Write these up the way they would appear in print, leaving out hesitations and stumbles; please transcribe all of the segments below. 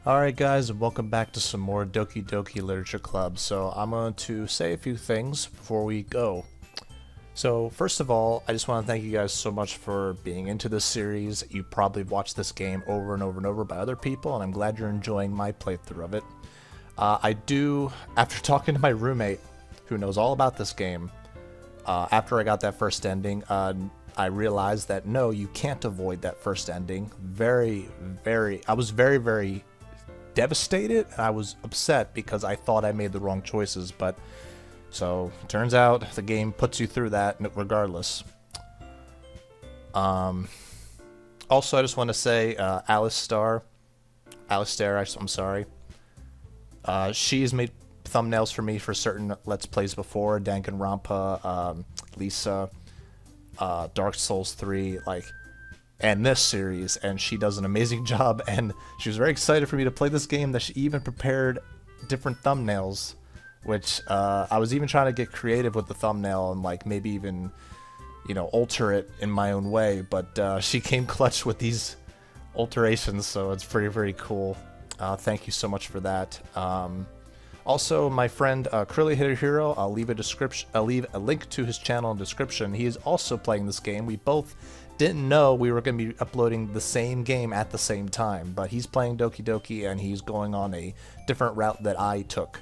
Alright guys, and welcome back to some more Doki Doki Literature Club. So I'm going to say a few things before we go. So first of all, I just want to thank you guys so much for being into this series. You probably watched this game over and over and over by other people, and I'm glad you're enjoying my playthrough of it. After talking to my roommate, who knows all about this game, after I got that first ending, I realized that no, you can't avoid that first ending. I was very devastated. I was upset because I thought I made the wrong choices, but so it turns out the game puts you through that regardless. Also, I just want to say Alistair, I'm sorry. She's made thumbnails for me for certain Let's Plays before, Danganronpa, Lisa, Dark Souls 3, and this series, and she does an amazing job, and she was very excited for me to play this game that she even prepared different thumbnails, which I was even trying to get creative with the thumbnail and maybe even, alter it in my own way, but she came clutch with these alterations, so it's very cool. Thank you so much for that. Also, my friend Curlyhairedhero, I'll leave a link to his channel in the description. He is also playing this game. We both didn't know we were going to be uploading the same game at the same time, but he's playing Doki Doki and he's going on a different route that I took.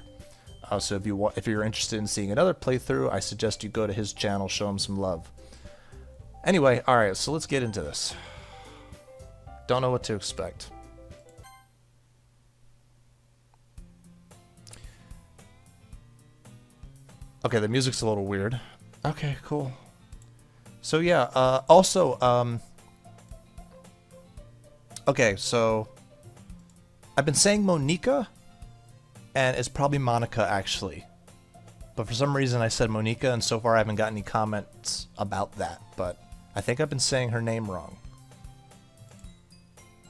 So if you're interested in seeing another playthrough, I suggest you go to his channel, show him some love. Anyway, alright, so let's get into this. Don't know what to expect. Okay, the music's a little weird. Okay, cool. So yeah, okay, so I've been saying Monica, and it's probably Monica actually. But for some reason I said Monica, and so far I haven't got any comments about that, but I think I've been saying her name wrong.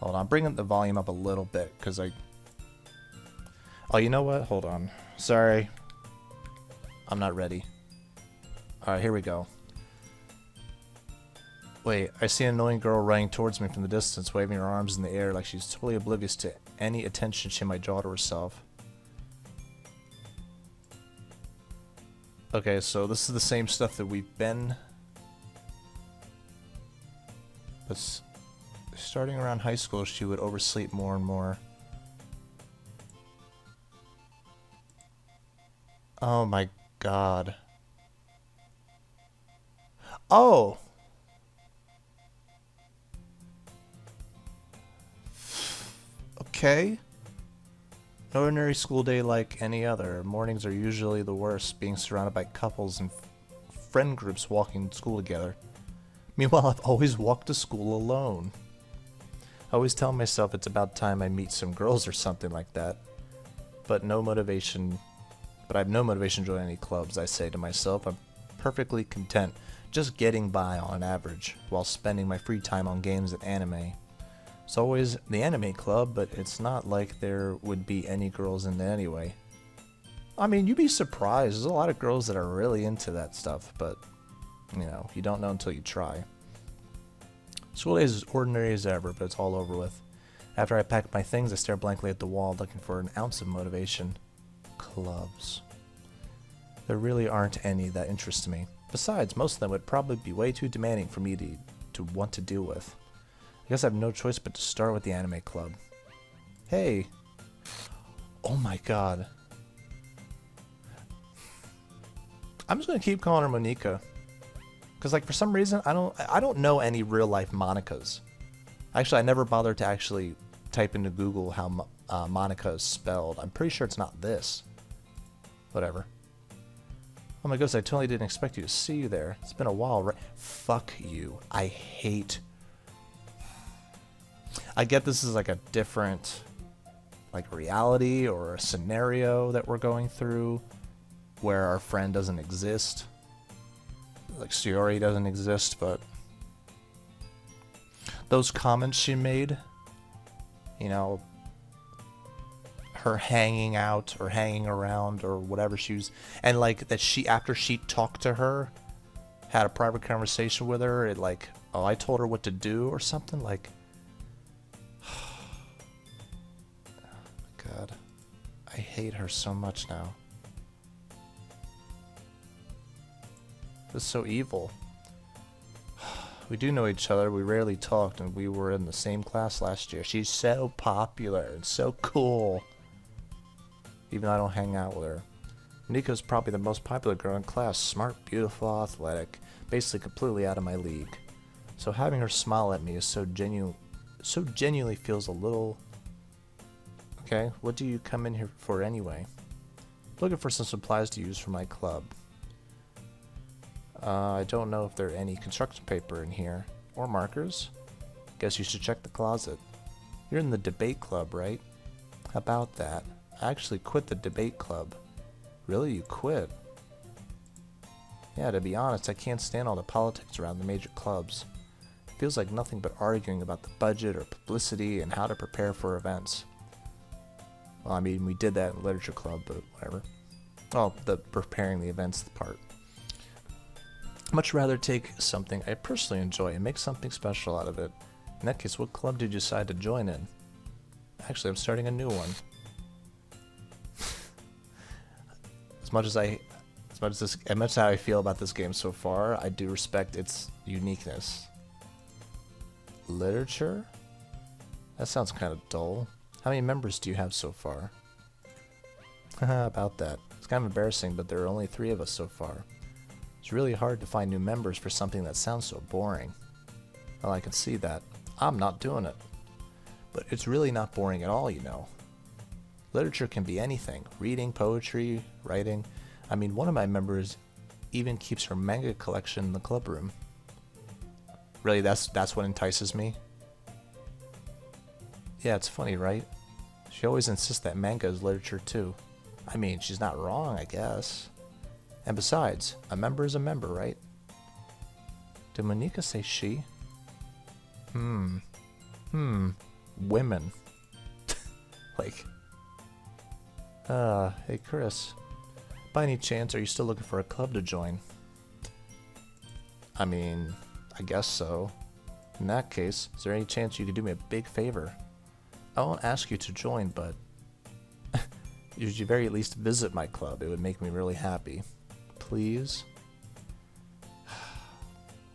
Hold on, I'm bringing the volume up a little bit, because oh, you know what? Hold on. Sorry. I'm not ready. Alright, here we go. Wait, I see an annoying girl running towards me from the distance, waving her arms in the air like she's totally oblivious to any attention she might draw to herself. Okay, so this is the same stuff that we've been... But starting around high school, she would oversleep more and more. Oh my god. Oh! Okay. An ordinary school day like any other. Mornings are usually the worst, being surrounded by couples and friend groups walking to school together. Meanwhile, I've always walked to school alone. I always tell myself it's about time I meet some girls or something like that. But I have no motivation to join any clubs, I say to myself. I'm perfectly content just getting by on average, while spending my free time on games and anime. It's always the anime club, but it's not like there would be any girls in there anyway. I mean, you'd be surprised. There's a lot of girls that are really into that stuff, but, you don't know until you try. School days is ordinary as ever, but it's all over with. After I pack my things, I stare blankly at the wall, looking for an ounce of motivation. Clubs. There really aren't any that interest me. Besides, most of them would probably be way too demanding for me to want to deal with. I guess I have no choice but to start with the anime club. Hey! Oh my god. I'm just gonna keep calling her Monica. Cause for some reason I don't know any real life Monicas. Actually, I never bothered to actually type into Google how Monica is spelled. I'm pretty sure it's not this. Whatever. Oh my goodness, I totally didn't expect you to see you there. It's been a while, right? Fuck you. I hate... I get this is a different, reality or a scenario that we're going through where our friend doesn't exist. Shiori doesn't exist, but those comments she made, her hanging out or hanging around or whatever she was, and that she, after she talked to her, had a private conversation with her, oh, I told her what to do or something, hate her so much now. This is so evil. We do know each other, we rarely talked, and we were in the same class last year. She's so popular and so cool. Even though I don't hang out with her. Monika's probably the most popular girl in class. Smart, beautiful, athletic. Basically completely out of my league. So having her smile at me is so genuinely feels a little... Okay, what do you come in here for anyway? Looking for some supplies to use for my club. I don't know if there are any construction paper in here. Or markers. Guess you should check the closet. You're in the debate club, right? How about that? I actually quit the debate club. Really? You quit? Yeah, to be honest, I can't stand all the politics around the major clubs. It feels like nothing but arguing about the budget or publicity and how to prepare for events. Well, I mean, we did that in literature club, but whatever. Oh, the preparing the events part. Much rather take something I personally enjoy and make something special out of it. In that case, what club did you decide to join in? Actually, I'm starting a new one. As much as how I feel about this game so far, I do respect its uniqueness. Literature? That sounds kind of dull. How many members do you have so far? Haha, about that. It's kind of embarrassing, but there are only 3 of us so far. It's really hard to find new members for something that sounds so boring. Well, I can see that. I'm not doing it. But it's really not boring at all, you know. Literature can be anything. Reading, poetry, writing. I mean, one of my members even keeps her manga collection in the club room. Really, that's what entices me? Yeah, it's funny, right? She always insists that manga is literature too. I mean, she's not wrong, I guess. And besides, a member is a member, right? Did Monika say she? Women. Like... hey Chris. By any chance, are you still looking for a club to join? I mean, I guess so. In that case, is there any chance you could do me a big favor? I won't ask you to join, but... you should very least visit my club. It would make me really happy. Please?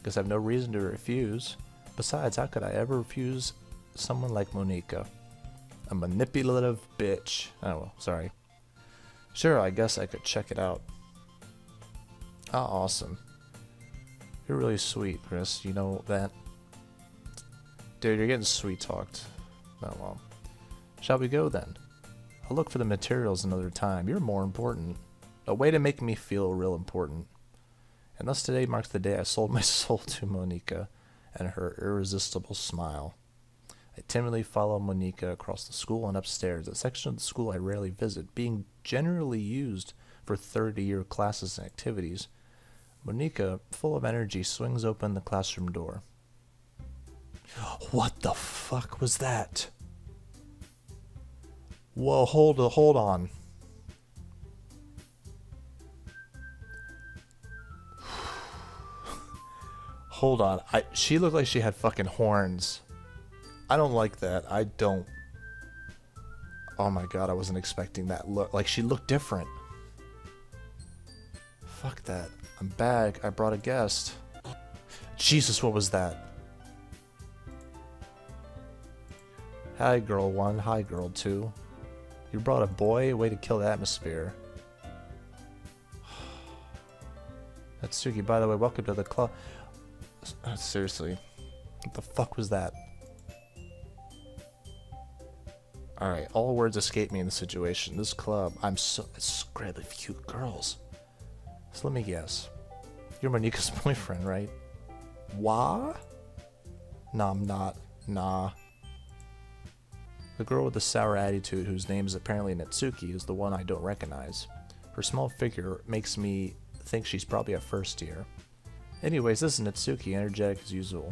Guess I have no reason to refuse. Besides, how could I ever refuse someone like Monika? A manipulative bitch. Oh, well, sorry. Sure, I guess I could check it out. Ah, awesome. You're really sweet, Chris. You know that? Dude, you're getting sweet-talked. Oh, well. Shall we go, then? I'll look for the materials another time. You're more important. A way to make me feel real important. And thus today marks the day I sold my soul to Monika and her irresistible smile. I timidly follow Monika across the school and upstairs, a section of the school I rarely visit, being generally used for third-year classes and activities. Monika, full of energy, swings open the classroom door. What the fuck was that? Whoa, hold on. Hold on. She looked like she had fucking horns. I don't like that. I don't. Oh my god, I wasn't expecting that look. Like, she looked different. Fuck that. I'm back. I brought a guest. Jesus, what was that? Hi, girl 1. Hi, girl 2. You brought a boy? Way to kill the atmosphere. Natsuki, by the way, welcome to the club. Seriously. What the fuck was that? Alright, all words escape me in the situation. This club, it's incredibly few girls. So let me guess. You're Monika's boyfriend, right? Wha? No, I'm not. Nah. The girl with the sour attitude, whose name is apparently Natsuki, is the one I don't recognize. Her small figure makes me think she's probably a first year. Anyways, this is Natsuki, energetic as usual.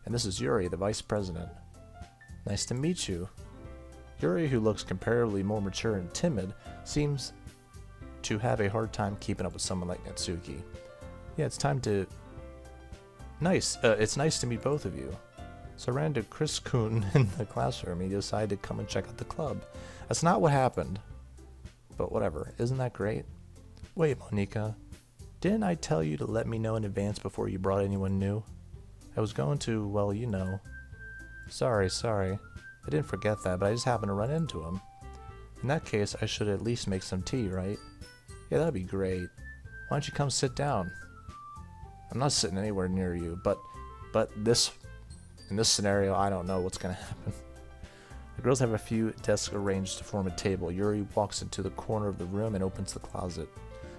And this is Yuri, the vice president. Nice to meet you. Yuri, who looks comparatively more mature and timid, seems to have a hard time keeping up with someone like Natsuki. Yeah, it's nice to meet both of you. So I ran to Chris-kun in the classroom and he decided to come and check out the club. That's not what happened. but whatever. Isn't that great? Wait, Monika. Didn't I tell you to let me know in advance before you brought anyone new? I was going to, well, you know. Sorry. I didn't forget that, but I just happened to run into him. In that case, I should at least make some tea, right? Yeah, that'd be great. Why don't you come sit down? I'm not sitting anywhere near you, but in this scenario, I don't know what's gonna happen. The girls have a few desks arranged to form a table. Yuri walks into the corner of the room and opens the closet.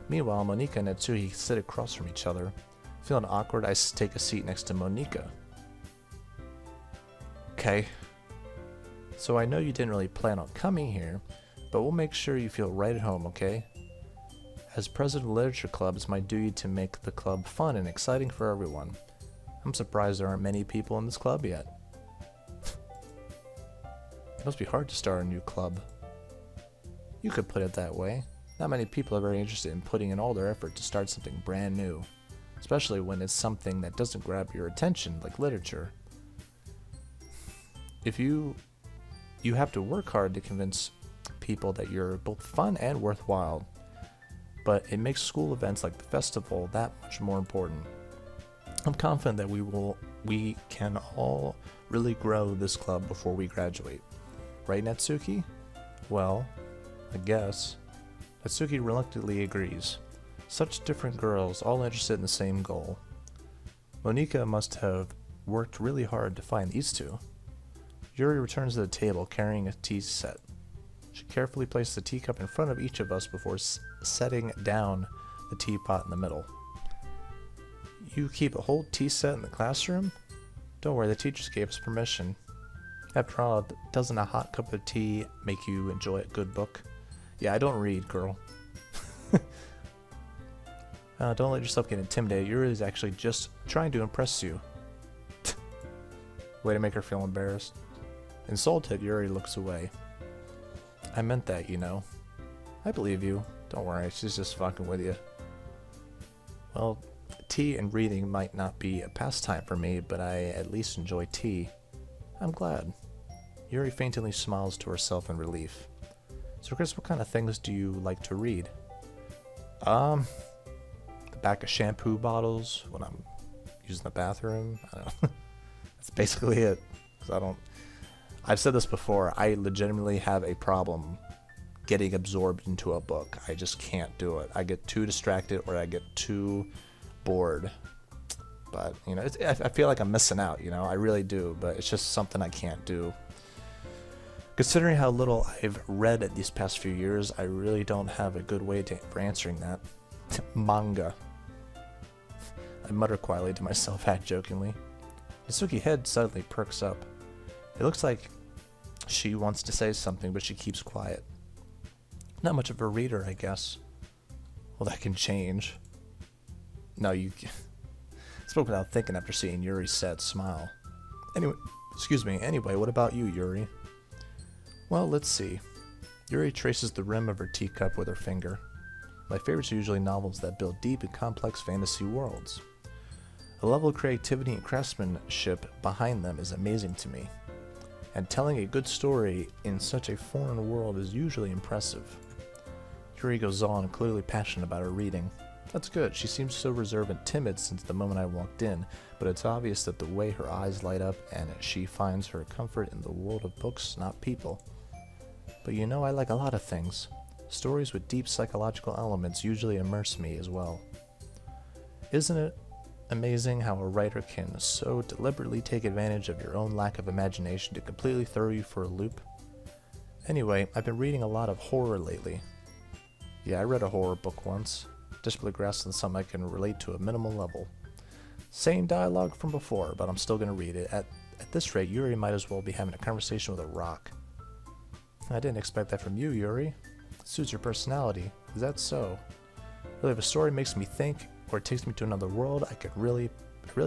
Meanwhile, Monika and Natsuki sit across from each other. Feeling awkward, I take a seat next to Monika. Okay. So I know you didn't really plan on coming here, but we'll make sure you feel right at home, okay? As president of the Literature Club, it's my duty to make the club fun and exciting for everyone. I'm surprised there aren't many people in this club yet. It must be hard to start a new club. You could put it that way. Not many people are very interested in putting in all their effort to start something brand new, especially when it's something that doesn't grab your attention, like literature. If you have to work hard to convince people that you're both fun and worthwhile, but it makes school events like the festival that much more important. I'm confident that we can all really grow this club before we graduate. Right, Natsuki? Well, I guess. Natsuki reluctantly agrees. Such different girls, all interested in the same goal. Monika must have worked really hard to find these two. Yuri returns to the table carrying a tea set. She carefully places the teacup in front of each of us before setting down the teapot in the middle. You keep a whole tea set in the classroom? Don't worry, the teachers gave us permission. After all, doesn't a hot cup of tea make you enjoy a good book? Yeah, I don't read, girl. Don't let yourself get intimidated. Yuri is actually just trying to impress you. Way to make her feel embarrassed. Insulted, Yuri looks away. I meant that, you know. I believe you. Don't worry, she's just fucking with you. Well, tea and reading might not be a pastime for me, but I at least enjoy tea. I'm glad. Yuri faintly smiles to herself in relief. So Chris, what kind of things do you like to read? The back of shampoo bottles when I'm using the bathroom. I don't know. That's basically it. 'Cause I've said this before, I legitimately have a problem getting absorbed into a book. I just can't do it. I get too distracted or I get too bored. But, you know, I feel like I'm missing out, you know, I really do, but it's just something I can't do. Considering how little I've read these past few years, I really don't have a good way for answering that. Manga. I mutter quietly to myself, half-jokingly. Natsuki's head suddenly perks up. It looks like she wants to say something, but she keeps quiet. Not much of a reader, I guess. Well, that can change. No, you spoke without thinking after seeing Yuri's sad smile. Anyway, what about you, Yuri? Well, let's see. Yuri traces the rim of her teacup with her finger. My favorites are usually novels that build deep and complex fantasy worlds. The level of creativity and craftsmanship behind them is amazing to me. And telling a good story in such a foreign world is usually impressive. Yuri goes on, clearly passionate about her reading. That's good. She seems so reserved and timid since the moment I walked in, but it's obvious that the way her eyes light up and she finds her comfort in the world of books, not people. But you know, I like a lot of things. Stories with deep psychological elements usually immerse me as well. Isn't it amazing how a writer can so deliberately take advantage of your own lack of imagination to completely throw you for a loop? Anyway, I've been reading a lot of horror lately. Yeah, I read a horror book once. Desperately grasping something I can relate to a minimal level. Same dialogue from before, but I'm still going to read it. At this rate, Yuri might as well be having a conversation with a rock. I didn't expect that from you, Yuri. It suits your personality. Is that so? Really, if a story makes me think, or it takes me to another world, I really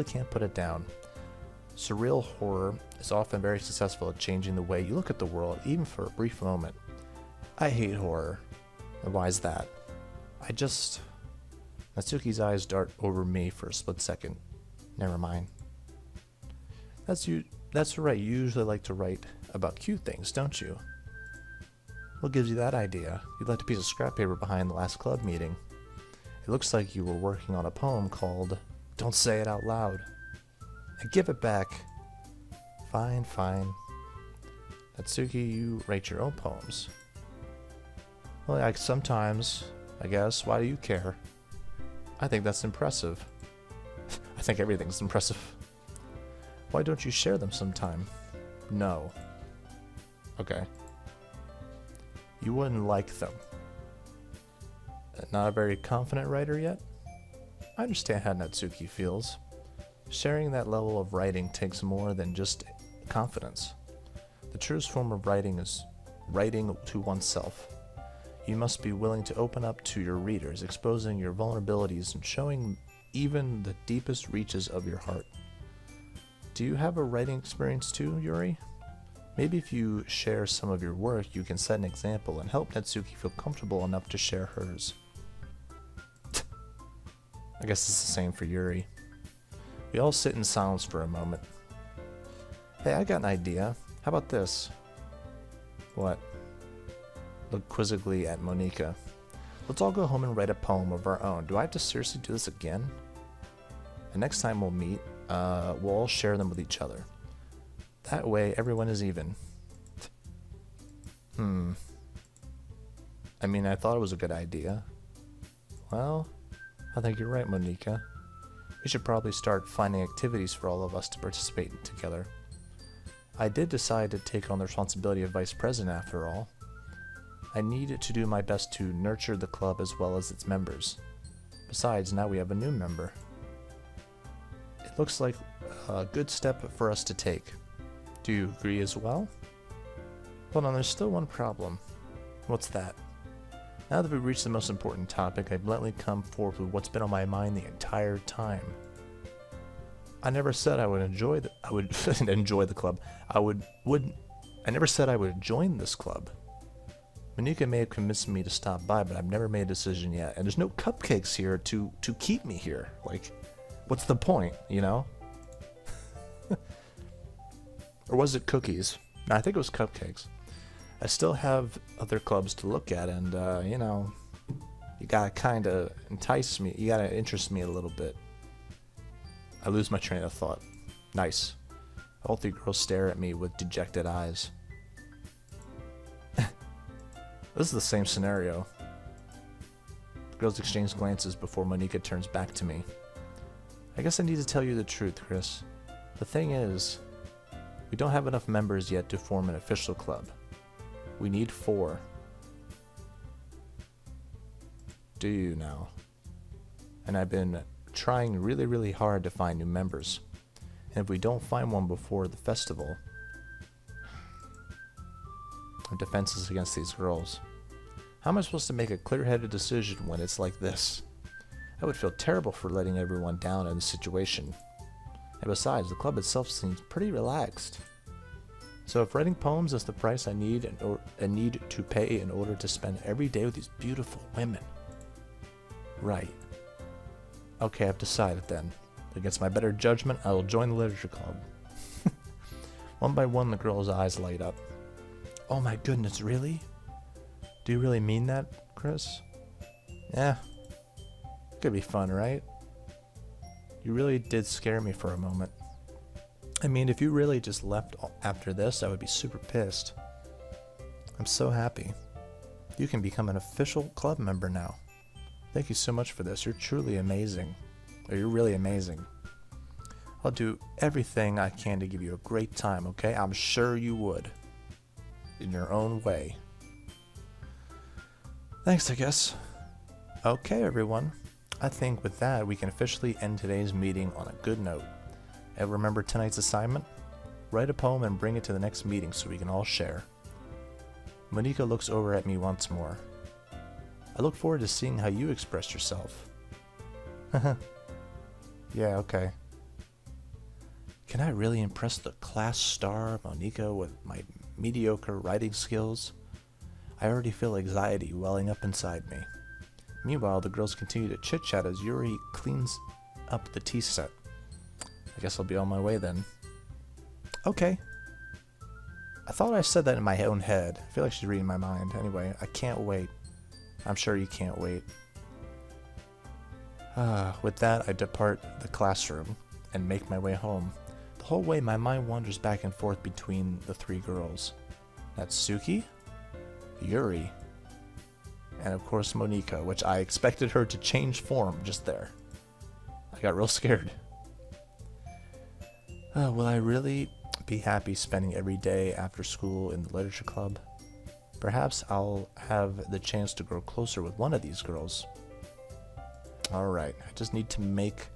can't put it down. Surreal horror is often very successful at changing the way you look at the world, even for a brief moment. I hate horror. And why is that? Natsuki's eyes dart over me for a split second. Never mind. That's right, you usually like to write about cute things, don't you? What gives you that idea? You left a piece of scrap paper behind the last club meeting. It looks like you were working on a poem called Don't Say It Out Loud. And give it back. Fine, fine. Natsuki, you write your own poems. Well, sometimes, I guess. Why do you care? I think that's impressive. I think everything's impressive. Why don't you share them sometime? No. Okay. You wouldn't like them. Not a very confident writer yet? I understand how Natsuki feels. Sharing that level of writing takes more than just confidence. The truest form of writing is writing to oneself. You must be willing to open up to your readers, exposing your vulnerabilities and showing even the deepest reaches of your heart. Do you have a writing experience too, Yuri? Maybe if you share some of your work, you can set an example and help Natsuki feel comfortable enough to share hers. I guess it's the same for Yuri. We all sit in silence for a moment. Hey, I got an idea. How about this? What? Look quizzically at Monika. Let's all go home and write a poem of our own. Do I have to seriously do this again? And next time we'll meet, we'll all share them with each other. That way, everyone is even. I mean, I thought it was a good idea. Well, I think you're right, Monika. We should probably start finding activities for all of us to participate in together. I did decide to take on the responsibility of vice president after all. I need to do my best to nurture the club as well as its members. Besides, now we have a new member. It looks like a good step for us to take. Do you agree as well? Hold on, there's still one problem. What's that? Now that we've reached the most important topic, I bluntly come forth with what's been on my mind the entire time. I never said I would enjoy the club. I never said I would join this club. Monika may have convinced me to stop by, but I've never made a decision yet. And there's no cupcakes here to keep me here. Like, what's the point, you know? Or was it cookies? No, I think it was cupcakes. I still have other clubs to look at, and, you know, you gotta kind of entice me. You gotta interest me a little bit. I lose my train of thought. Nice. All three girls stare at me with dejected eyes. This is the same scenario. The girls exchange glances before Monika turns back to me. I guess I need to tell you the truth, Chris. The thing is, we don't have enough members yet to form an official club. We need 4. Do you now? And I've been trying really, really hard to find new members. And if we don't find one before the festival, our defenses against these girls. How am I supposed to make a clear-headed decision when it's like this? I would feel terrible for letting everyone down in this situation. And besides, the club itself seems pretty relaxed. So if writing poems is the price I need to pay in order to spend every day with these beautiful women. Right. Okay, I've decided then. Against my better judgment, I will join the literature club. One by one, the girl's eyes light up. Oh my goodness, really? Do you really mean that, Chris? Yeah. Could be fun, right? You really did scare me for a moment. I mean, if you really just left after this, I would be super pissed. I'm so happy. You can become an official club member now. Thank you so much for this. You're truly amazing. Or you're really amazing. I'll do everything I can to give you a great time, okay? I'm sure you would. In your own way. Thanks, I guess. Okay, everyone. I think with that, we can officially end today's meeting on a good note. And remember tonight's assignment? Write a poem and bring it to the next meeting so we can all share. Monika looks over at me once more. I look forward to seeing how you express yourself. Yeah, okay. Can I really impress the class star Monika with my mediocre writing skills? I already feel anxiety welling up inside me. Meanwhile, the girls continue to chit-chat as Yuri cleans up the tea set. I guess I'll be on my way then. Okay. I thought I said that in my own head. I feel like she's reading my mind. Anyway, I can't wait. I'm sure you can't wait. With that, I depart the classroom and make my way home. The whole way, my mind wanders back and forth between the three girls. Natsuki, Yuri, and of course Monika, which I expected her to change form just there. I got real scared. Will I really be happy spending every day after school in the literature club? Perhaps I'll have the chance to grow closer with one of these girls. Alright, I just need to make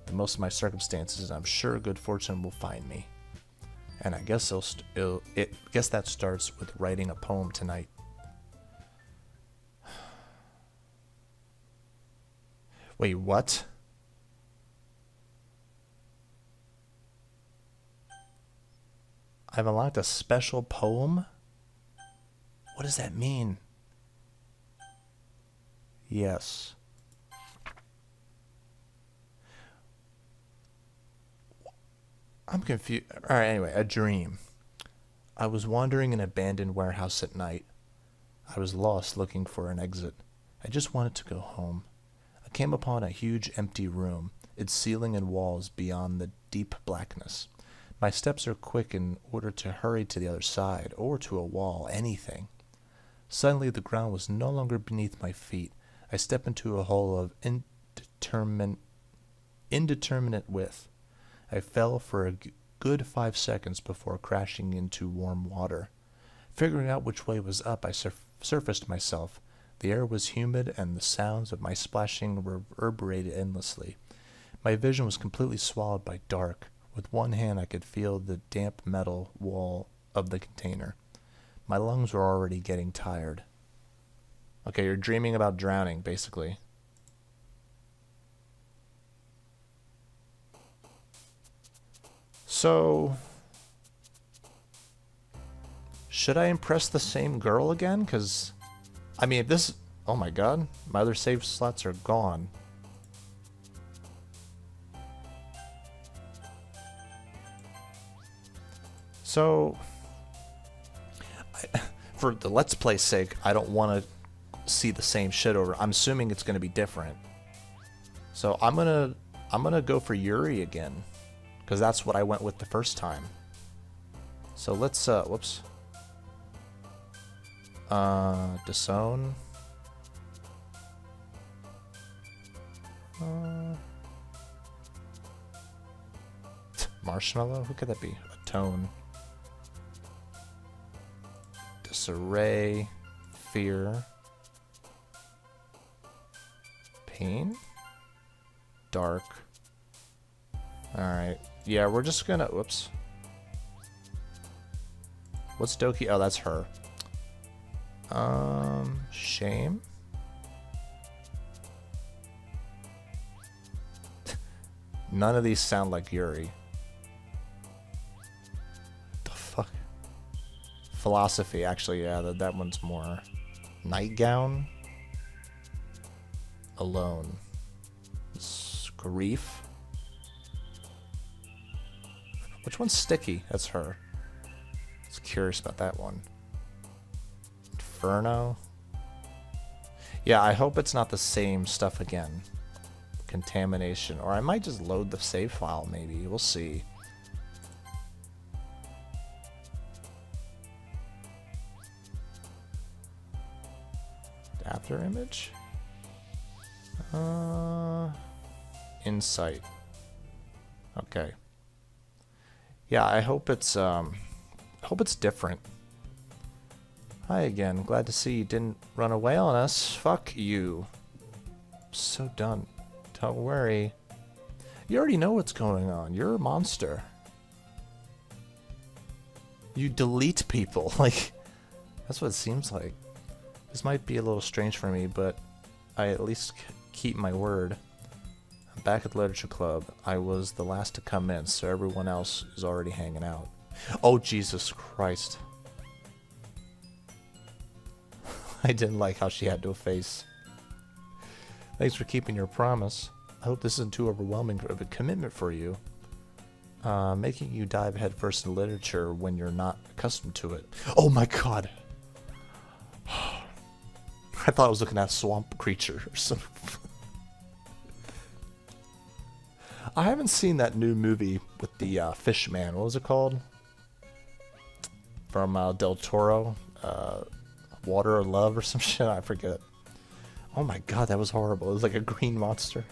the most of my circumstances, and I'm sure good fortune will find me. And I guess guess that starts with writing a poem tonight. Wait, what? I've unlocked a special poem? What does that mean? Yes. I'm confused. Alright, anyway, a dream. I was wandering an abandoned warehouse at night. I was lost looking for an exit. I just wanted to go home. I came upon a huge empty room, its ceiling and walls beyond the deep blackness. My steps are quick in order to hurry to the other side, or to a wall, anything. Suddenly the ground was no longer beneath my feet. I step into a hole of indeterminate width. I fell for a good 5 seconds before crashing into warm water. Figuring out which way was up, I surfaced myself. The air was humid, and the sounds of my splashing reverberated endlessly. My vision was completely swallowed by dark. With one hand, I could feel the damp metal wall of the container. My lungs were already getting tired. Okay, you're dreaming about drowning, basically. So, should I impress the same girl again? Because, I mean, if this... Oh my god, my other save slots are gone. So, for the Let's Play sake, I don't want to see the same shit over. I'm assuming it's going to be different. So I'm gonna go for Yuri again, because that's what I went with the first time. So let's whoops. Disown. Marshmallow? Who could that be? Atone. Disarray. Fear. Pain? Dark. Alright. Yeah, we're just gonna... Whoops. What's Doki? Oh, that's her. Shame? None of these sound like Yuri. The fuck? Philosophy, actually, yeah, that one's more. Nightgown? Alone. Grief? Which one's Sticky? That's her. I was curious about that one. Inferno? Yeah, I hope it's not the same stuff again. Contamination. Or I might just load the save file, maybe. We'll see. After image? Insight. Okay. Yeah, I hope it's different. Hi again. Glad to see you didn't run away on us. Fuck you. I'm so done. Don't worry. You already know what's going on. You're a monster. You delete people. Like, that's what it seems like. This might be a little strange for me, but I at least keep my word. I'm back at the Literature Club. I was the last to come in, so everyone else is already hanging out. Oh, Jesus Christ. I didn't like how she had no face. Thanks for keeping your promise. I hope this isn't too overwhelming of a commitment for you. Making you dive headfirst in literature when you're not accustomed to it. Oh my god! I thought I was looking at a swamp creature or something. I haven't seen that new movie with the fish man. What was it called? From Del Toro. Water or Love or some shit. I forget. Oh my god, that was horrible. It was like a green monster.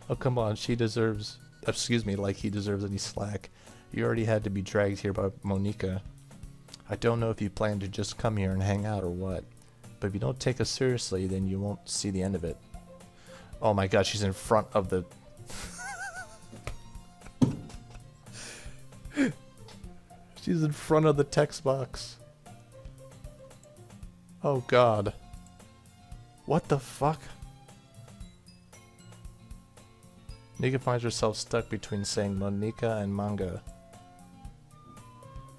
Oh, come on. She deserves... Excuse me, like he deserves any slack. You already had to be dragged here by Monica. I don't know if you plan to just come here and hang out or what. But if you don't take us seriously, then you won't see the end of it. Oh my god, she's in front of the... She's in front of the text box. Oh god. What the fuck? Nika finds herself stuck between saying Monica and manga.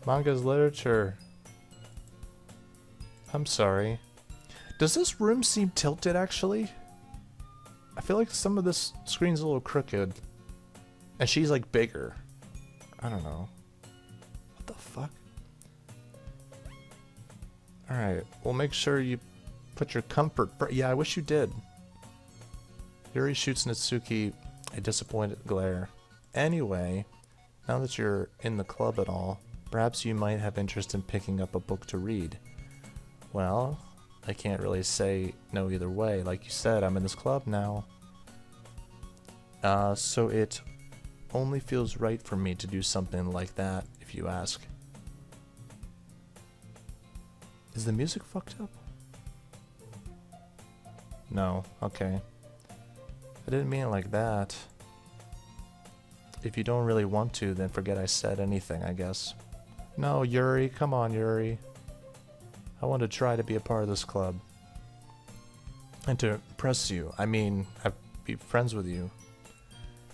Manga's literature. I'm sorry. Does this room seem tilted actually? I feel like some of this screen's a little crooked. And she's like bigger. I don't know. What the fuck? Alright, well make sure you put your comfort... Yeah, I wish you did. Yuri shoots Natsuki a disappointed glare. Anyway, now that you're in the club and all, perhaps you might have interest in picking up a book to read. Well, I can't really say no either way. Like you said, I'm in this club now. So it only feels right for me to do something like that, if you ask. Is the music fucked up? No, okay. I didn't mean it like that. If you don't really want to, then forget I said anything, I guess. No, Yuri, come on, Yuri. I want to try to be a part of this club. And to impress you. I mean, be friends with you.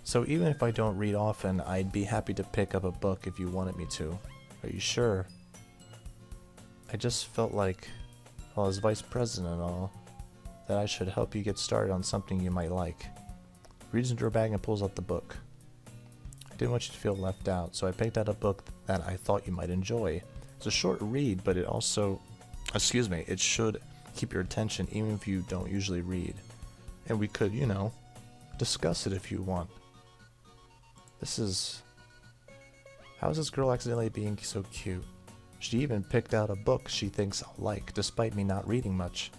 So even if I don't read often, I'd be happy to pick up a book if you wanted me to. Are you sure? I just felt like, well, as vice president and all, that I should help you get started on something you might like. Reads into her bag and pulls out the book. I didn't want you to feel left out, so I picked out a book that I thought you might enjoy. It's a short read, but it also, excuse me, it should keep your attention even if you don't usually read. And we could, you know, discuss it if you want. This is... How is this girl accidentally being so cute? She even picked out a book she thinks I'll like, despite me not reading much.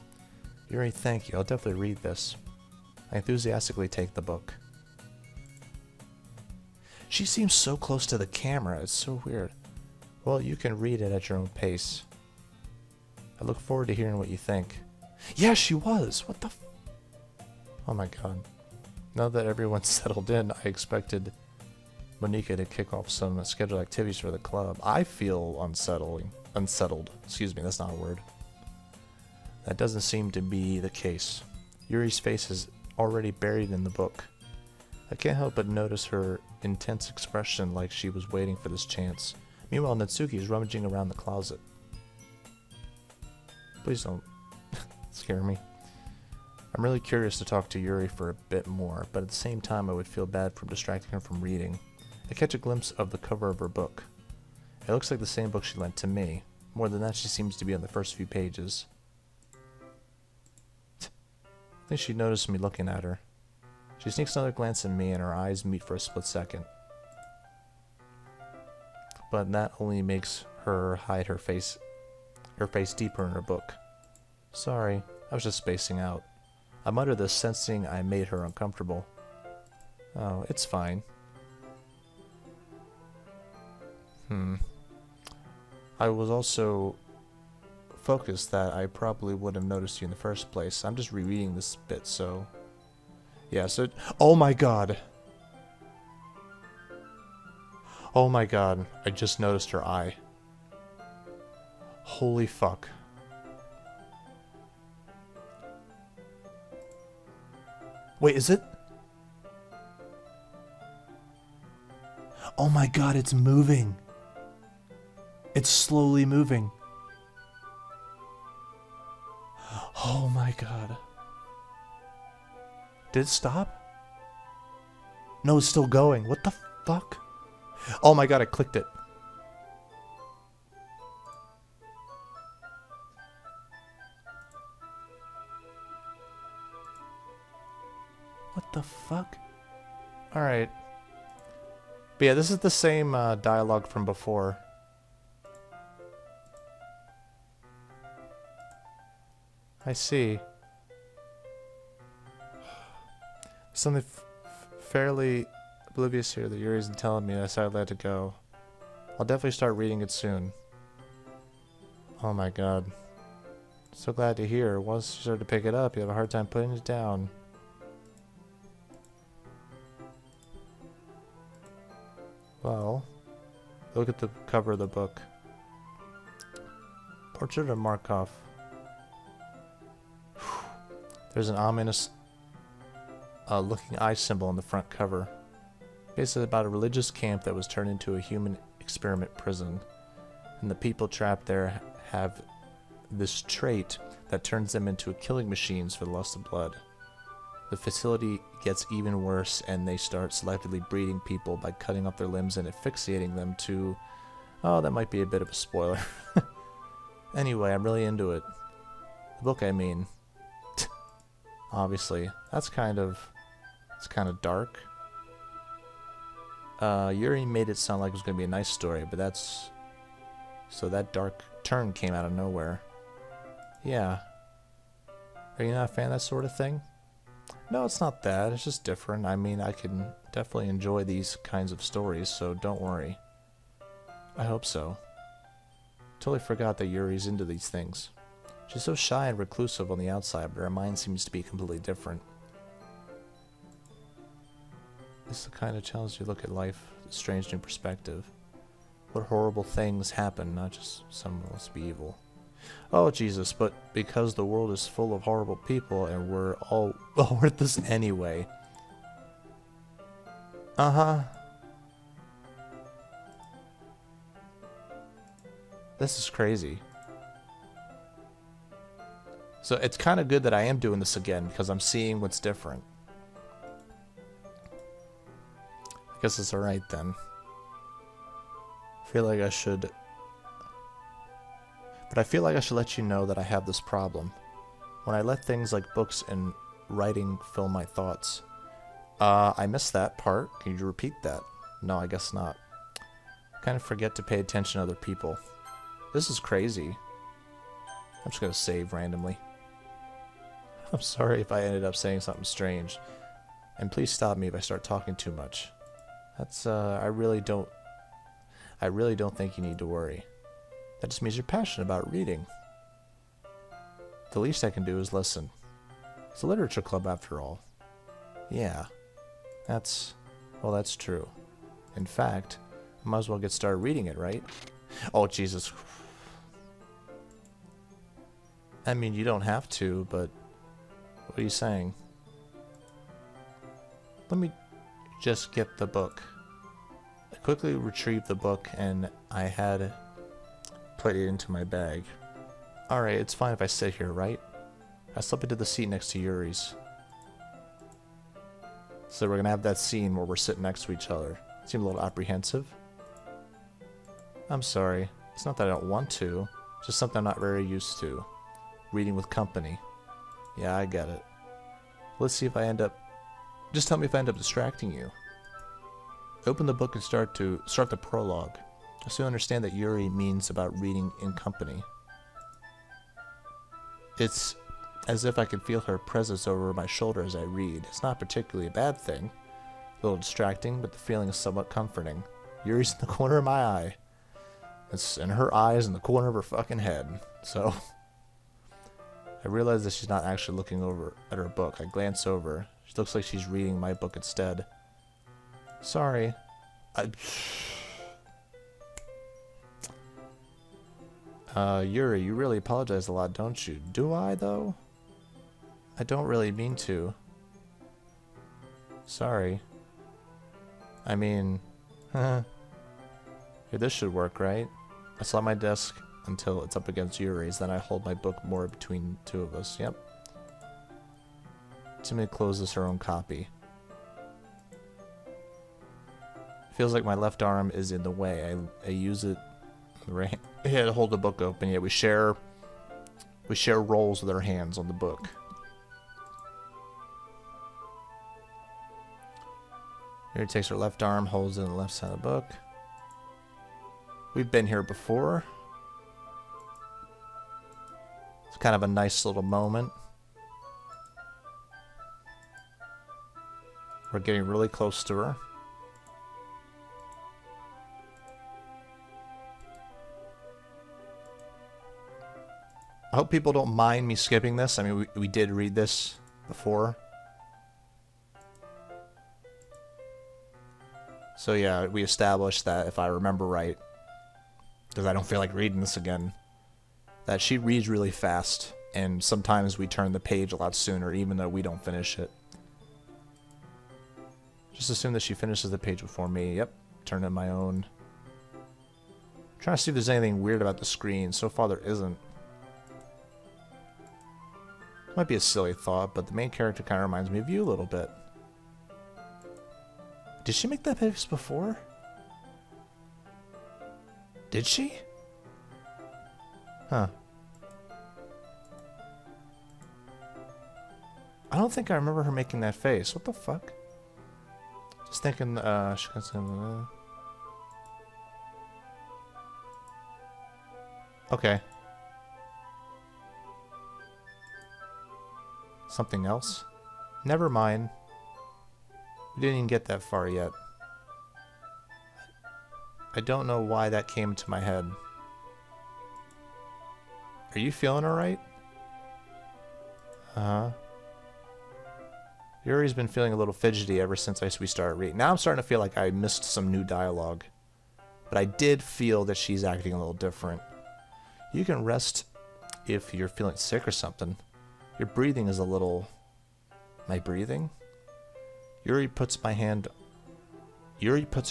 Yuri, thank you. I'll definitely read this. I enthusiastically take the book. She seems so close to the camera. It's so weird. Well, you can read it at your own pace. I look forward to hearing what you think. Yeah, she was! What the f... Oh my god. Now that everyone's settled in, I expected Monica to kick off some scheduled activities for the club. I feel unsettled. Excuse me, that's not a word. That doesn't seem to be the case. Yuri's face is already buried in the book. I can't help but notice her intense expression, like she was waiting for this chance. Meanwhile, Natsuki is rummaging around the closet. Please don't scare me. I'm really curious to talk to Yuri for a bit more, but at the same time I would feel bad for distracting her from reading. I catch a glimpse of the cover of her book. It looks like the same book she lent to me. More than that, she seems to be on the first few pages. I think she noticed me looking at her. She sneaks another glance at me and our eyes meet for a split second. But that only makes her hide her face deeper in her book. Sorry, I was just spacing out. I mutter this, sensing I made her uncomfortable. Oh, it's fine. I was also focused that I probably wouldn't have noticed you in the first place. I'm just rereading this bit, so... Yeah, so... Oh my god! Oh my god, I just noticed her eye. Holy fuck. Wait, is it? Oh my god, it's moving. It's slowly moving. Oh my god. Did it stop? No, it's still going. What the fuck? Oh my god, I clicked it. What the fuck? Alright. But yeah, this is the same dialogue from before. I see. Something fairly oblivious here that Yuri isn't telling me. I decided to let it go. I'll definitely start reading it soon. Oh my god. So glad to hear. Once you start to pick it up, you have a hard time putting it down. Well, look at the cover of the book. Portrait of Markov. There's an ominous looking eye symbol on the front cover. Basically about a religious camp that was turned into a human experiment prison. And the people trapped there have this trait that turns them into killing machines for the lust of blood. The facility gets even worse, and they start selectively breeding people by cutting off their limbs and asphyxiating them to... Oh, that might be a bit of a spoiler. Anyway, I'm really into it. The book, I mean. Obviously. That's kind of... It's kind of dark. Yuri made it sound like it was going to be a nice story, but that's... So that dark turn came out of nowhere. Yeah. Are you not a fan of that sort of thing? No, it's not that. It's just different. I mean, I can definitely enjoy these kinds of stories, so don't worry. I hope so. Totally forgot that Yuri's into these things. She's so shy and reclusive on the outside, but her mind seems to be completely different. This is the kind of challenge you look at life, a strange new perspective. What horrible things happen, not just someone must be evil. Oh, Jesus, but because the world is full of horrible people and we're all worth this anyway. Uh-huh. This is crazy. So it's kind of good that I am doing this again because I'm seeing what's different. I guess it's alright then. I feel like I should... But I feel like I should let you know that I have this problem. When I let things like books and writing fill my thoughts. I missed that part. Can you repeat that? No, I guess not. I kind of forget to pay attention to other people. This is crazy. I'm just going to save randomly. I'm sorry if I ended up saying something strange. And please stop me if I start talking too much. That's, I really don't think you need to worry. That just means you're passionate about reading. The least I can do is listen. It's a literature club after all. Yeah. Well, that's true. In fact, I might as well get started reading it, right? Oh, Jesus. I mean, you don't have to, but what are you saying? Let me just get the book. I quickly retrieved the book, and I had put it into my bag. Alright, it's fine if I sit here, right? I slip into the seat next to Yuri's. So we're gonna have that scene where we're sitting next to each other. Seem a little apprehensive. I'm sorry. It's not that I don't want to. It's just something I'm not very used to. Reading with company. Yeah, I get it. Let's see if I end up... Just tell me if I end up distracting you. Open the book and start the prologue. I still understand that Yuri means about reading in company. It's as if I can feel her presence over my shoulder as I read. It's not particularly a bad thing. A little distracting, but the feeling is somewhat comforting. Yuri's in the corner of my eye. And her eye is in the corner of her fucking head. So... I realize that she's not actually looking over at her book. I glance over. She looks like she's reading my book instead. Sorry. Yuri, you really apologize a lot, don't you? Do I, though? I don't really mean to. Sorry. I mean... Here, this should work, right? I saw my desk until it's up against Yuri's, then I hold my book more between two of us. Yep. Timmy closes her own copy. Feels like my left arm is in the way. I use it right here to hold the book open. Yeah, we share roles with our hands on the book. Here he takes her left arm, holds it on the left side of the book. We've been here before. It's kind of a nice little moment. We're getting really close to her. I hope people don't mind me skipping this. I mean, we did read this before. So yeah, we established that, if I remember right, because I don't feel like reading this again, that she reads really fast, and sometimes we turn the page a lot sooner, even though we don't finish it. Just assume that she finishes the page before me. Yep, turn in my own. I'm trying to see if there's anything weird about the screen. So far there isn't. Might be a silly thought, but the main character kind of reminds me of you a little bit. Did she make that face before? Did she? Huh. I don't think I remember her making that face. What the fuck? Just thinking, she comes in, okay. Something else? Never mind. We didn't even get that far yet. I don't know why that came to my head. Are you feeling alright? Uh-huh. Yuri's been feeling a little fidgety ever since we started reading. Now I'm starting to feel like I missed some new dialogue. But I did feel that she's acting a little different. You can rest if you're feeling sick or something. Your breathing is a little... Am I breathing? Yuri puts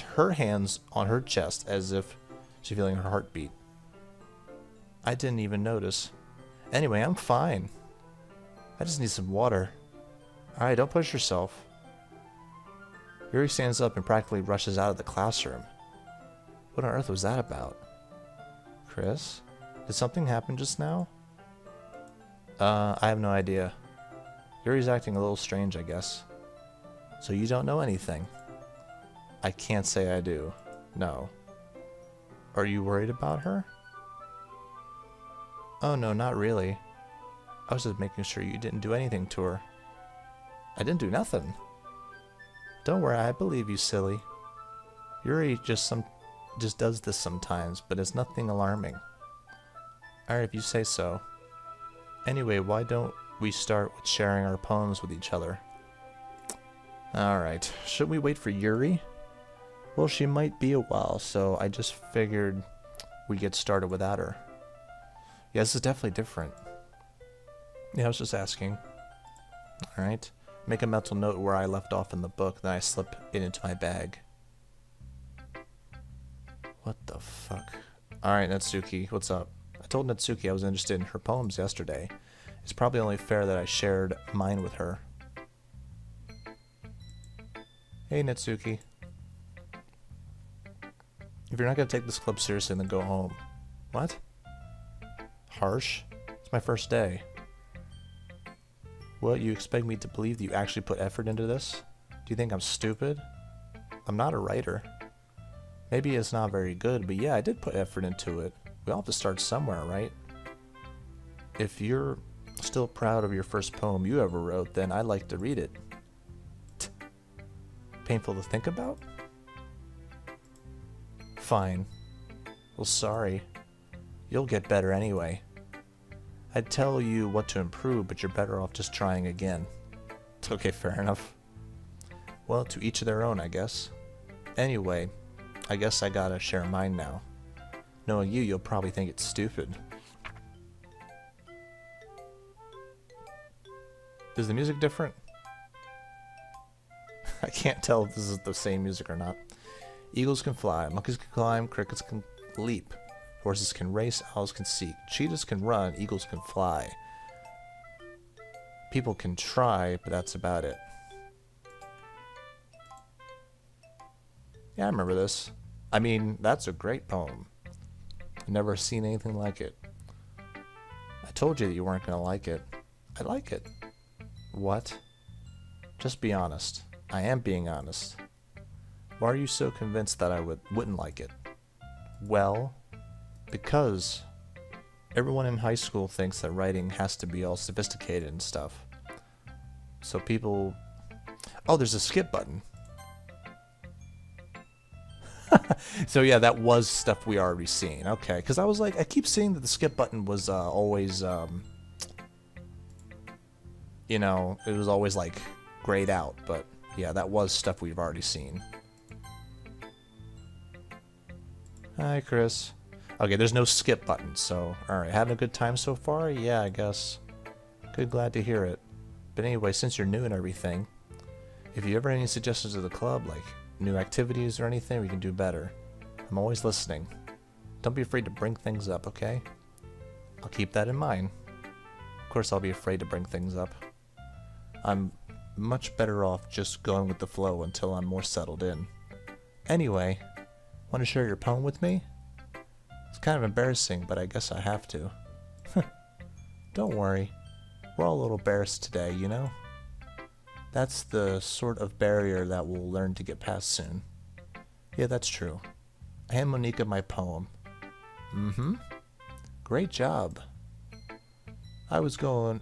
her hands on her chest as if she's feeling her heartbeat. I didn't even notice. Anyway, I'm fine. I just need some water. Alright, don't push yourself. Yuri stands up and practically rushes out of the classroom. What on earth was that about? Chris? Did something happen just now? I have no idea. Yuri's acting a little strange, I guess. So you don't know anything? I can't say I do. No. Are you worried about her? Oh no, not really. I was just making sure you didn't do anything to her. I didn't do nothing. Don't worry, I believe you, silly. Yuri just does this sometimes, but it's nothing alarming. Alright, if you say so. Anyway, why don't we start with sharing our poems with each other? Alright, should we wait for Yuri? Well, she might be a while, so I just figured we'd get started without her. Yeah, this is definitely different. Yeah, I was just asking. Alright. Make a mental note where I left off in the book, then I slip it into my bag. What the fuck? Alright, Natsuki, what's up? I told Natsuki I was interested in her poems yesterday. It's probably only fair that I shared mine with her. Hey, Natsuki. If you're not going to take this club seriously, then go home. What? Harsh? It's my first day. What, you expect me to believe that you actually put effort into this? Do you think I'm stupid? I'm not a writer. Maybe it's not very good, but yeah, I did put effort into it. We all have to start somewhere, right? If you're still proud of your first poem you ever wrote, then I'd like to read it. Painful to think about? Fine. Well, sorry. You'll get better anyway. I'd tell you what to improve, but you're better off just trying again. Okay, fair enough. Well, to each of their own, I guess. Anyway, I guess I gotta share mine now. Knowing you, you'll probably think it's stupid. Is the music different? I can't tell if this is the same music or not. Eagles can fly, monkeys can climb, crickets can leap. Horses can race, owls can seek. Cheetahs can run, eagles can fly. People can try, but that's about it. Yeah, I remember this. I mean, that's a great poem. I've never seen anything like it. I told you that you weren't gonna like it. I like it. What? Just be honest. I am being honest. Why are you so convinced that I wouldn't like it? Well, because everyone in high school thinks that writing has to be all sophisticated and stuff. So people... Oh, there's a skip button. So yeah, that was stuff we already seen. Okay, because I was like, I keep seeing that the skip button was always, you know, it was always like grayed out. But yeah, that was stuff we've already seen. Hi, Chris. Okay, there's no skip button, so alright, having a good time so far? Yeah, I guess. Good, glad to hear it. But anyway, since you're new and everything, if you ever have any suggestions of the club, like new activities or anything, we can do better. I'm always listening. Don't be afraid to bring things up, okay? I'll keep that in mind. Of course I'll be afraid to bring things up. I'm much better off just going with the flow until I'm more settled in. Anyway, want to share your poem with me? It's kind of embarrassing, but I guess I have to. Don't worry. We're all a little embarrassed today, you know? That's the sort of barrier that we'll learn to get past soon. Yeah, that's true. I hand Monica my poem. Mm-hmm. Great job. I was going,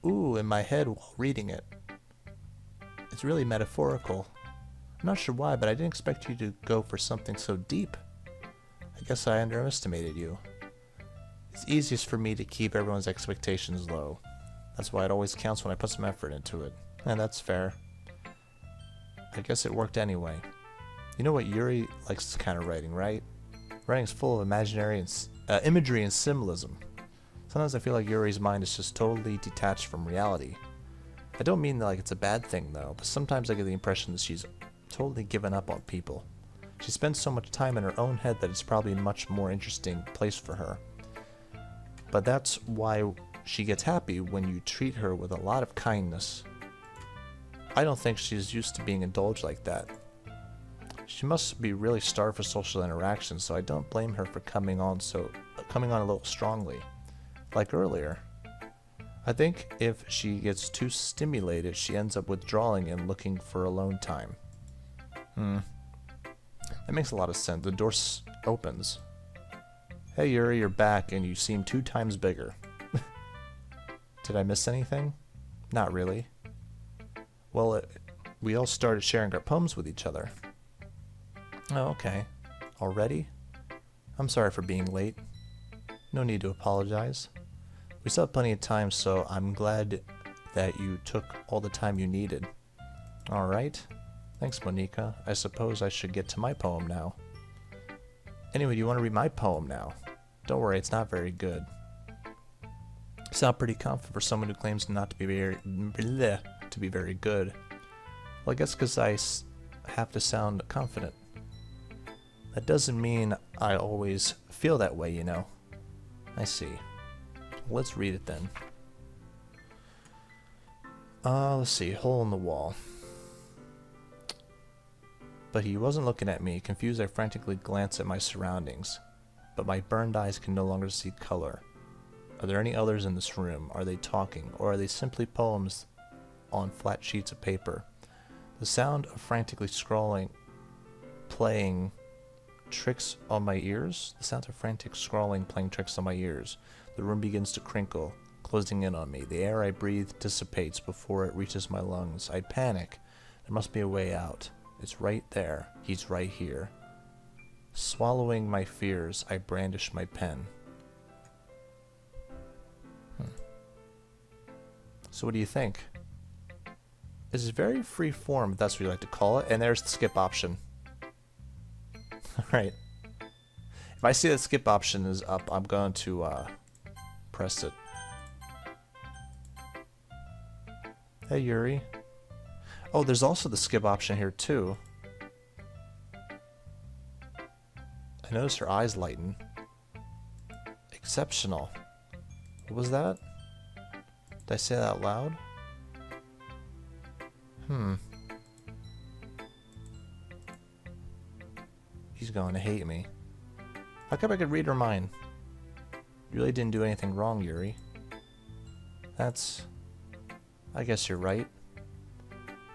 ooh, in my head while reading it. It's really metaphorical. I'm not sure why, but I didn't expect you to go for something so deep. I guess I underestimated you. It's easiest for me to keep everyone's expectations low. That's why it always counts when I put some effort into it. And that's fair. I guess it worked anyway. You know what Yuri likes this kind of writing, right? Writing's full of imaginary and imagery and symbolism. Sometimes I feel like Yuri's mind is just totally detached from reality. I don't mean that like it's a bad thing though, but sometimes I get the impression that she's totally given up on people. She spends so much time in her own head that it's probably a much more interesting place for her. But that's why she gets happy when you treat her with a lot of kindness. I don't think she's used to being indulged like that. She must be really starved for social interaction, so I don't blame her for coming on a little strongly, like earlier. I think if she gets too stimulated, she ends up withdrawing and looking for alone time. That makes a lot of sense. The door opens. Hey Yuri, you're back and you seem 2 times bigger. Did I miss anything? Not really. Well, we all started sharing our poems with each other. Oh, okay. Already? I'm sorry for being late. No need to apologize. We still have plenty of time, so I'm glad that you took all the time you needed. Alright. Thanks, Monica. I suppose I should get to my poem now. Anyway, do you want to read my poem now? Don't worry, it's not very good. You sound pretty confident for someone who claims not to be very good. Well, I guess because I have to sound confident. That doesn't mean I always feel that way, you know. I see. Let's read it then. Let's see. Hole in the wall. But he wasn't looking at me. Confused, I frantically glanced at my surroundings. But my burned eyes can no longer see color. Are there any others in this room? Are they talking? Or are they simply poems on flat sheets of paper? The sound of frantically scrawling, playing tricks on my ears? The sound of frantic scrawling, playing tricks on my ears. The room begins to crinkle, closing in on me. The air I breathe dissipates before it reaches my lungs. I panic. There must be a way out. It's right there. He's right here. Swallowing my fears, I brandish my pen. So what do you think? It's very free form, if that's what you like to call it, and there's the skip option. Alright. If I see that skip option is up, I'm going to press it. Hey Yuri. Oh, there's also the skip option here too. I noticed her eyes lighten. Exceptional. What was that? Did I say that out loud? He's going to hate me. How come I could read her mind? You really didn't do anything wrong, Yuri. That's... I guess you're right.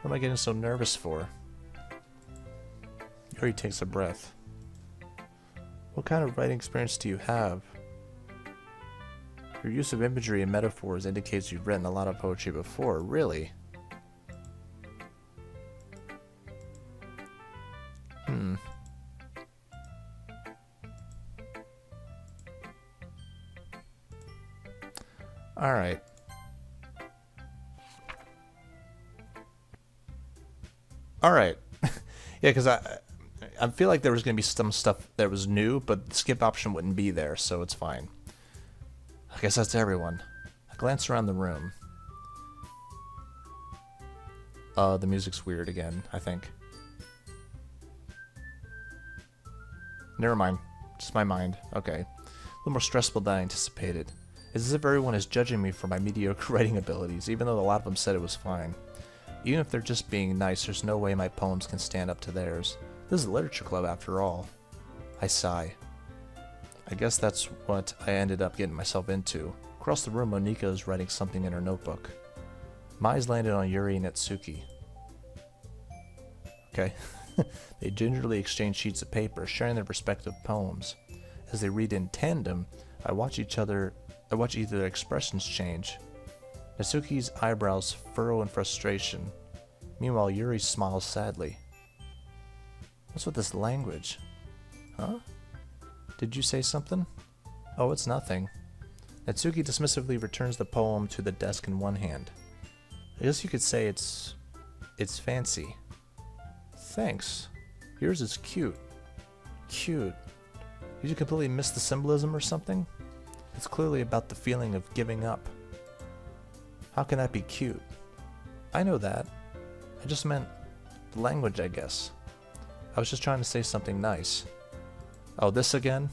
What am I getting so nervous for? Yuri takes a breath. What kind of writing experience do you have? Your use of imagery and metaphors indicates you've written a lot of poetry before, really? Alright. Alright. Yeah, because I feel like there was going to be some stuff that was new, but the skip option wouldn't be there, so it's fine. I guess that's everyone. I glance around the room. The music's weird again, I think. Never mind. Just my mind. Okay. A little more stressful than I anticipated. It's as if everyone is judging me for my mediocre writing abilities, even though a lot of them said it was fine. Even if they're just being nice, there's no way my poems can stand up to theirs. This is a literature club after all. I sigh. I guess that's what I ended up getting myself into. Across the room, Monika is writing something in her notebook. My eyes landed on Yuri and Natsuki. Okay. They gingerly exchange sheets of paper, sharing their respective poems. As they read in tandem, I watch either their expressions change. Natsuki's eyebrows furrow in frustration. Meanwhile, Yuri smiles sadly. What's with this language? Huh? Did you say something? Oh, it's nothing. Natsuki dismissively returns the poem to the desk in one hand. I guess you could say it's fancy. Thanks. Yours is cute. Cute. Did you completely miss the symbolism or something? It's clearly about the feeling of giving up. How can that be cute? I know that. I just meant the language, I guess. I was just trying to say something nice. Oh, this again?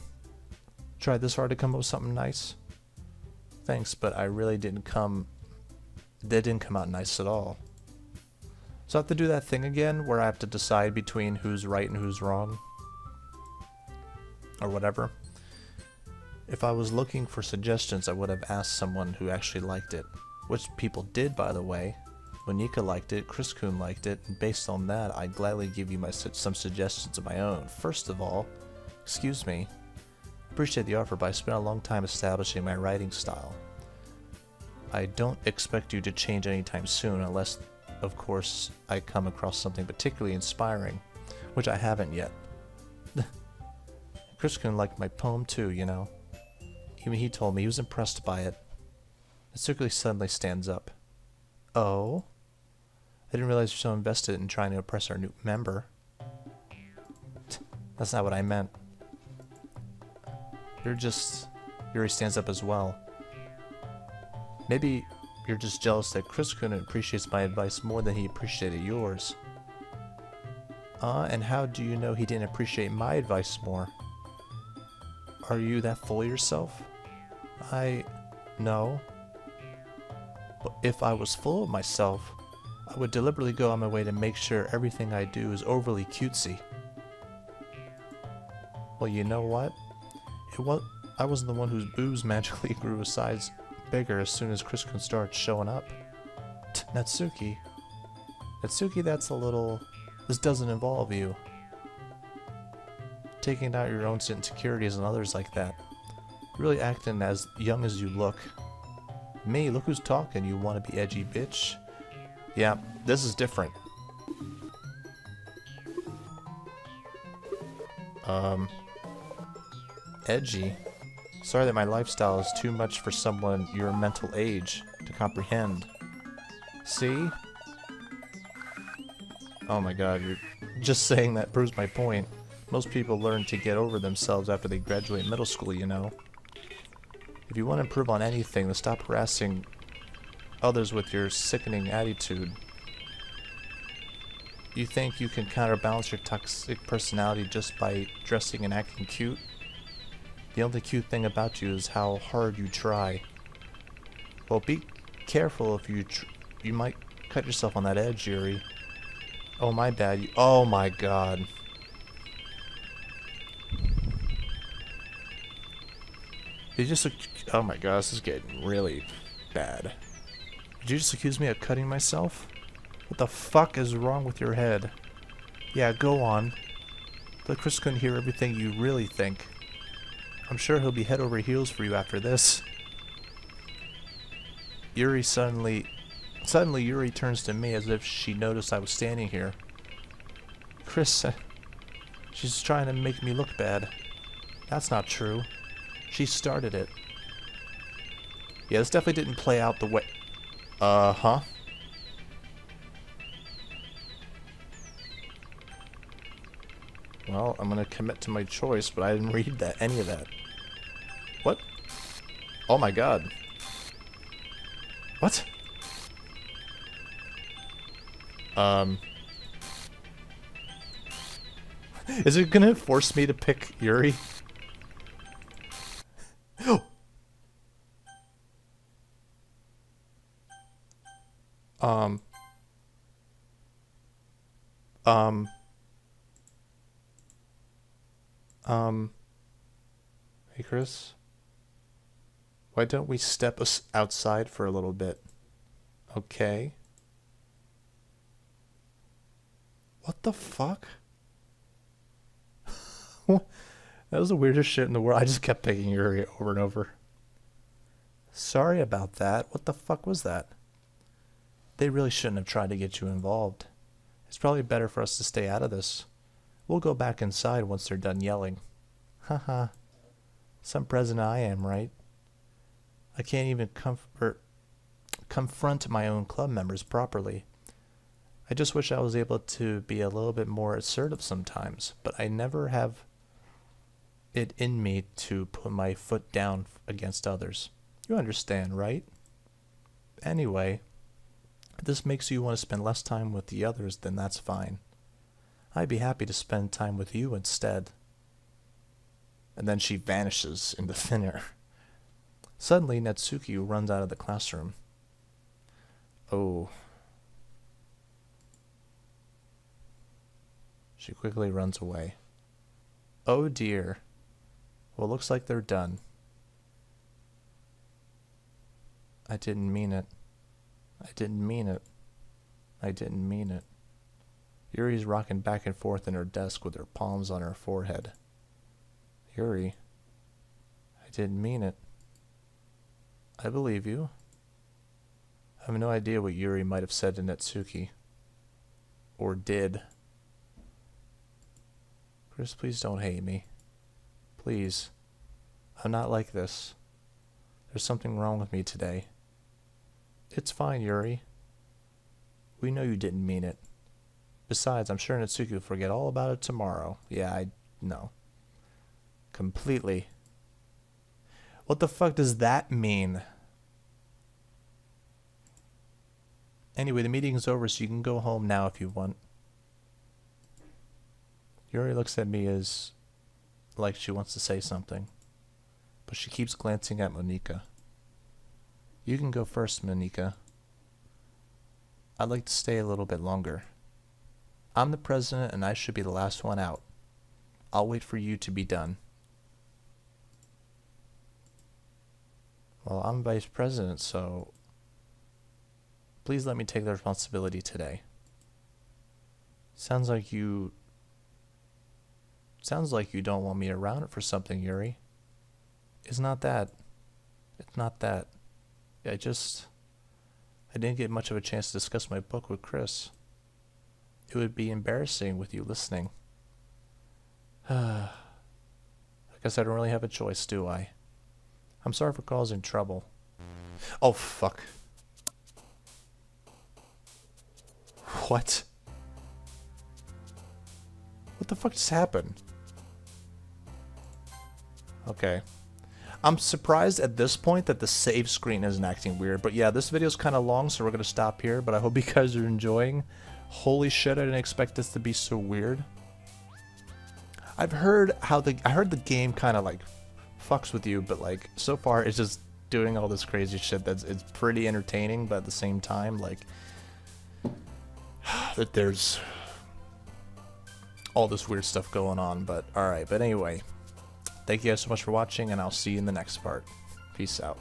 Tried this hard to come up with something nice? Thanks, but I really didn't come... They didn't come out nice at all. So I have to do that thing again where I have to decide between who's right and who's wrong? Or whatever. If I was looking for suggestions, I would have asked someone who actually liked it. Which people did, by the way. Monika liked it, Chris-kun liked it, and based on that, I'd gladly give you some suggestions of my own. First of all, excuse me. Appreciate the offer, but I spent a long time establishing my writing style. I don't expect you to change anytime soon, unless, of course, I come across something particularly inspiring, which I haven't yet. Chris-kun liked my poem too, you know. Even he told me he was impressed by it. Natsuki suddenly stands up. Oh? I didn't realize you're so invested in trying to impress our new member. That's not what I meant. Yuri stands up as well. Maybe you're just jealous that Chris-kun appreciates my advice more than he appreciated yours. And how do you know he didn't appreciate my advice more? Are you that full of yourself? No. But if I was full of myself, I would deliberately go on my way to make sure everything I do is overly cutesy. Well, you know what? I wasn't the one whose boobs magically grew a size bigger as soon as Chris-kun started showing up. Natsuki, that's a little... This doesn't involve you. Taking out your own insecurities on others like that. You're really acting as young as you look. Me, look who's talking, you wanna be edgy bitch. Yeah, this is different. Edgy? Sorry that my lifestyle is too much for someone your mental age to comprehend. See? Oh my god, you're just saying that proves my point. Most people learn to get over themselves after they graduate middle school, you know. If you want to improve on anything, then stop harassing others with your sickening attitude. You think you can counterbalance your toxic personality just by dressing and acting cute? The only cute thing about you is how hard you try. Well, be careful if you might cut yourself on that edge, Yuri. Oh, my bad. Oh my god. Did you just... Oh my gosh, this is getting really bad. Did you just accuse me of cutting myself? What the fuck is wrong with your head? Yeah, go on. But Chris couldn't hear everything you really think. I'm sure he'll be head over heels for you after this. Yuri suddenly Yuri turns to me as if she noticed I was standing here. Chris, she's trying to make me look bad. That's not true. She started it. Yeah, this definitely didn't play out the way... huh? Well, I'm gonna commit to my choice, but I didn't read that any of that. What? Oh my god. What? Is it gonna force me to pick Yuri? Hey Chris? Why don't we step outside for a little bit? Okay. What the fuck? That was the weirdest shit in the world. I just kept picking Yuri over and over. Sorry about that. What the fuck was that? They really shouldn't have tried to get you involved. It's probably better for us to stay out of this. We'll go back inside once they're done yelling. Haha. Some president I am, right? I can't even confront my own club members properly. I just wish I was able to be a little bit more assertive sometimes, but I never have it in me to put my foot down against others. You understand, right? Anyway, if this makes you want to spend less time with the others, then that's fine. I'd be happy to spend time with you instead. And then she vanishes into thin air. Suddenly, Natsuki runs out of the classroom. Oh. She quickly runs away. Oh dear. Well, looks like they're done. I didn't mean it. I didn't mean it. I didn't mean it. Yuri's rocking back and forth in her desk with her palms on her forehead. Yuri. I didn't mean it. I believe you. I have no idea what Yuri might have said to Natsuki. Or did. Chris, please don't hate me. Please. I'm not like this. There's something wrong with me today. It's fine, Yuri. We know you didn't mean it. Besides, I'm sure Natsuki will forget all about it tomorrow. Yeah, I know. Completely. What the fuck does that mean? Anyway, the meeting's over, so you can go home now if you want. Yuri looks at me as like she wants to say something, but she keeps glancing at Monika. You can go first, Monika. I'd like to stay a little bit longer. I'm the president and I should be the last one out. I'll wait for you to be done. Well, I'm vice president, so please let me take the responsibility today. Sounds like you don't want me around for something, Yuri. It's not that. It's not that. I didn't get much of a chance to discuss my book with Chris. It would be embarrassing with you listening. I guess I don't really have a choice, do I? I'm sorry for causing trouble. Oh, fuck. What? What the fuck just happened? Okay. I'm surprised at this point that the save screen isn't acting weird. But yeah, this video's kind of long, so we're going to stop here. But I hope you guys are enjoying. Holy shit, I didn't expect this to be so weird. I heard the game kind of like fucks with you, but like so far it's just doing all this crazy shit it's pretty entertaining, but at the same time like that there's all this weird stuff going on. But alright, but anyway, Thank you guys so much for watching, and I'll see you in the next part. Peace out.